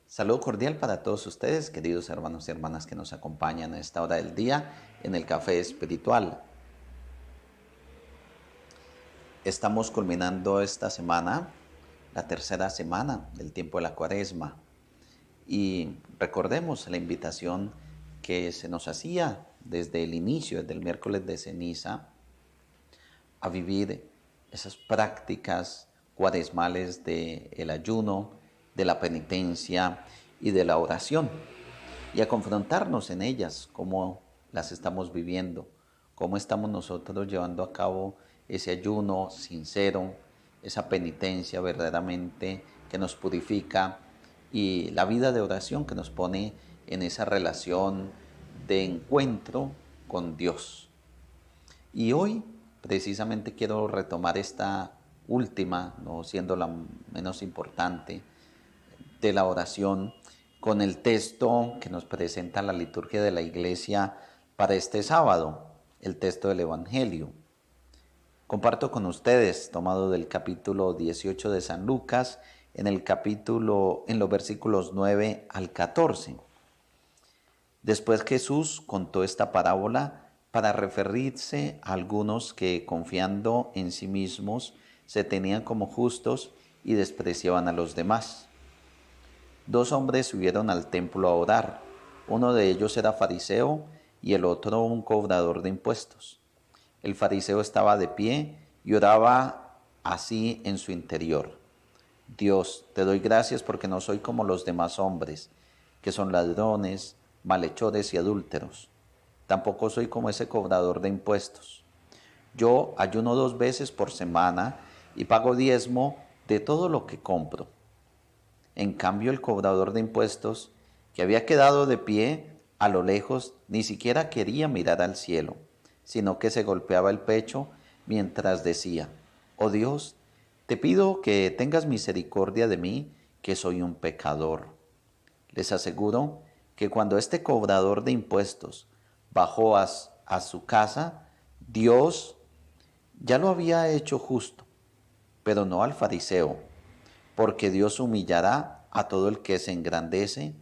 Saludo cordial para todos ustedes, queridos hermanos y hermanas que nos acompañan a esta hora del día en el Café Espiritual. Estamos culminando esta semana, la tercera semana del tiempo de la Cuaresma, y recordemos la invitación que se nos hacía desde el inicio, desde el miércoles de ceniza, a vivir esas prácticas cuaresmales del ayuno, de la penitencia y de la oración, y a confrontarnos en ellas, cómo las estamos viviendo, cómo estamos nosotros llevando a cabo ese ayuno sincero, esa penitencia verdaderamente que nos purifica y la vida de oración que nos pone en esa relación de encuentro con Dios. Y hoy precisamente quiero retomar esta última, no siendo la menos importante, de la oración con el texto que nos presenta la liturgia de la iglesia para este sábado, el texto del Evangelio. Comparto con ustedes, tomado del capítulo 18 de San Lucas, en los versículos 9 al 14. Después Jesús contó esta parábola para referirse a algunos que, confiando en sí mismos, se tenían como justos y despreciaban a los demás. Dos hombres subieron al templo a orar. Uno de ellos era fariseo y el otro un cobrador de impuestos. El fariseo estaba de pie y oraba así en su interior: Dios, te doy gracias porque no soy como los demás hombres, que son ladrones, malhechores y adúlteros. Tampoco soy como ese cobrador de impuestos. Yo ayuno 2 veces por semana y pago diezmo de todo lo que compro. En cambio, el cobrador de impuestos, que había quedado de pie a lo lejos, ni siquiera quería mirar al cielo, sino que se golpeaba el pecho mientras decía: Oh Dios, te pido que tengas misericordia de mí, que soy un pecador. Les aseguro que cuando este cobrador de impuestos bajó a su casa, Dios ya lo había hecho justo, pero no al fariseo, porque Dios humillará a todo el que se engrandece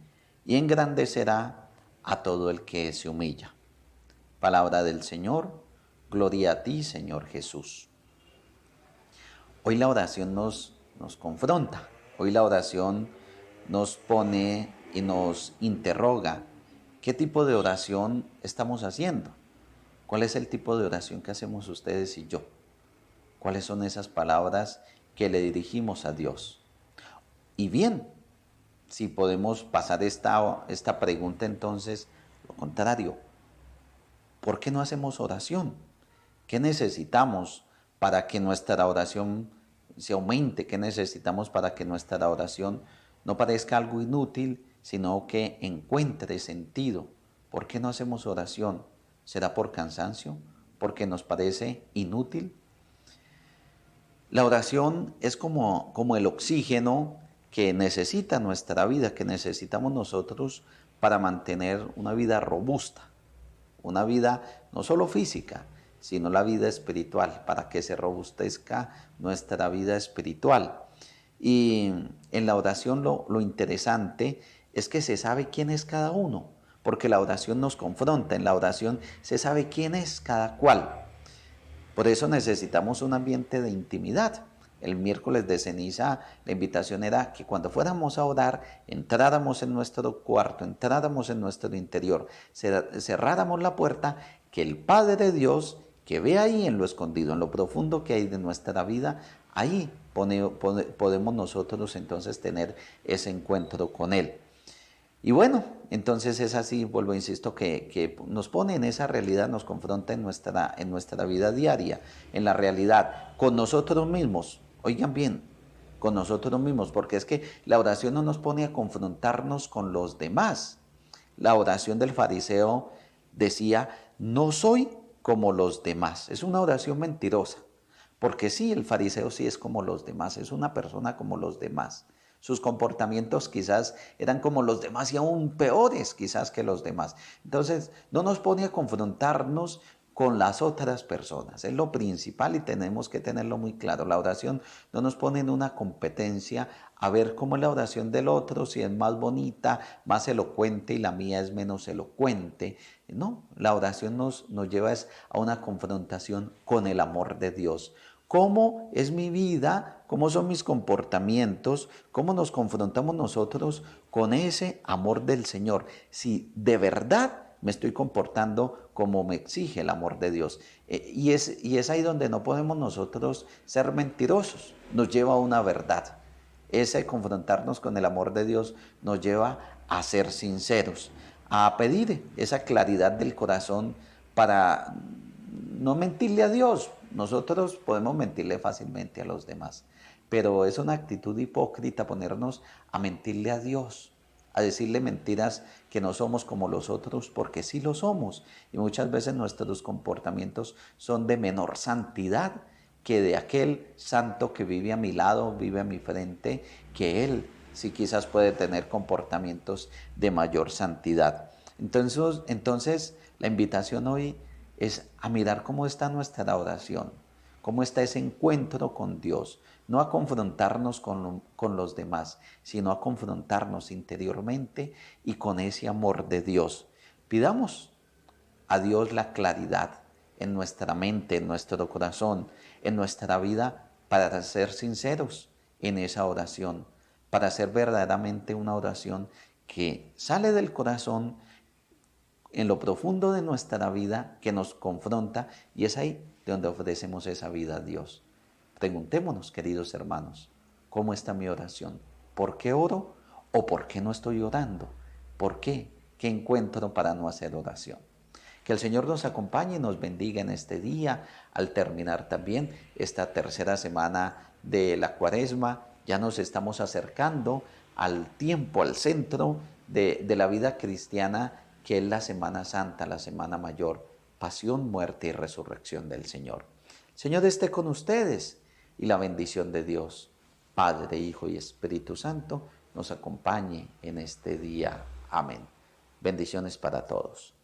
y engrandecerá a todo el que se humilla. Palabra del Señor, gloria a ti, Señor Jesús. Hoy la oración nos confronta, hoy la oración nos pone y nos interroga. ¿Qué tipo de oración estamos haciendo? ¿Cuál es el tipo de oración que hacemos ustedes y yo? ¿Cuáles son esas palabras que le dirigimos a Dios? Y bien, si podemos pasar esta pregunta, entonces, lo contrario, ¿por qué no hacemos oración? ¿Qué necesitamos para que nuestra oración se aumente? ¿Qué necesitamos para que nuestra oración no parezca algo inútil, sino que encuentre sentido? ¿Por qué no hacemos oración? ¿Será por cansancio? ¿Porque nos parece inútil? La oración es como el oxígeno que necesita nuestra vida, que necesitamos nosotros para mantener una vida robusta, una vida no solo física, sino la vida espiritual, para que se robustezca nuestra vida espiritual. Y en la oración lo interesante es que se sabe quién es cada uno, porque la oración nos confronta, en la oración se sabe quién es cada cual. Por eso necesitamos un ambiente de intimidad. El miércoles de ceniza, la invitación era que cuando fuéramos a orar, entráramos en nuestro cuarto, entráramos en nuestro interior, cerráramos la puerta, que el Padre de Dios, que ve ahí en lo escondido, en lo profundo que hay de nuestra vida, ahí podemos nosotros entonces tener ese encuentro con Él. Y bueno, entonces es así, vuelvo, insisto, que nos pone en esa realidad, nos confronta en nuestra vida diaria, en la realidad, con nosotros mismos. Oigan bien, con nosotros mismos, porque es que la oración no nos pone a confrontarnos con los demás. La oración del fariseo decía: no soy como los demás. Es una oración mentirosa, porque sí, el fariseo sí es como los demás, es una persona como los demás. Sus comportamientos quizás eran como los demás y aún peores quizás que los demás. Entonces, no nos pone a confrontarnos con las otras personas. Es lo principal y tenemos que tenerlo muy claro. La oración no nos pone en una competencia a ver cómo es la oración del otro, si es más bonita, más elocuente y la mía es menos elocuente. No, la oración nos lleva a una confrontación con el amor de Dios. ¿Cómo es mi vida? ¿Cómo son mis comportamientos? ¿Cómo nos confrontamos nosotros con ese amor del Señor? Si de verdad me estoy comportando como me exige el amor de Dios. Y es ahí donde no podemos nosotros ser mentirosos. Nos lleva a una verdad. Ese confrontarnos con el amor de Dios nos lleva a ser sinceros, a pedir esa claridad del corazón para no mentirle a Dios. Nosotros podemos mentirle fácilmente a los demás, pero es una actitud hipócrita ponernos a mentirle a Dios, a decirle mentiras que no somos como los otros, porque sí lo somos. Y muchas veces nuestros comportamientos son de menor santidad que de aquel santo que vive a mi lado, vive a mi frente, que él sí quizás puede tener comportamientos de mayor santidad. Entonces la invitación hoy es a mirar cómo está nuestra oración, cómo está ese encuentro con Dios, no a confrontarnos con los demás, sino a confrontarnos interiormente y con ese amor de Dios. Pidamos a Dios la claridad en nuestra mente, en nuestro corazón, en nuestra vida, para ser sinceros en esa oración, para hacer verdaderamente una oración que sale del corazón en lo profundo de nuestra vida, que nos confronta, y es ahí donde ofrecemos esa vida a Dios. Preguntémonos, queridos hermanos, ¿cómo está mi oración? ¿Por qué oro o por qué no estoy orando? ¿Por qué? ¿Qué encuentro para no hacer oración? Que el Señor nos acompañe y nos bendiga en este día, al terminar también esta tercera semana de la Cuaresma. Ya nos estamos acercando al tiempo, al centro de la vida cristiana, que es la Semana Santa, la Semana Mayor, pasión, muerte y resurrección del Señor. El Señor esté con ustedes y la bendición de Dios, Padre, Hijo y Espíritu Santo, nos acompañe en este día. Amén. Bendiciones para todos.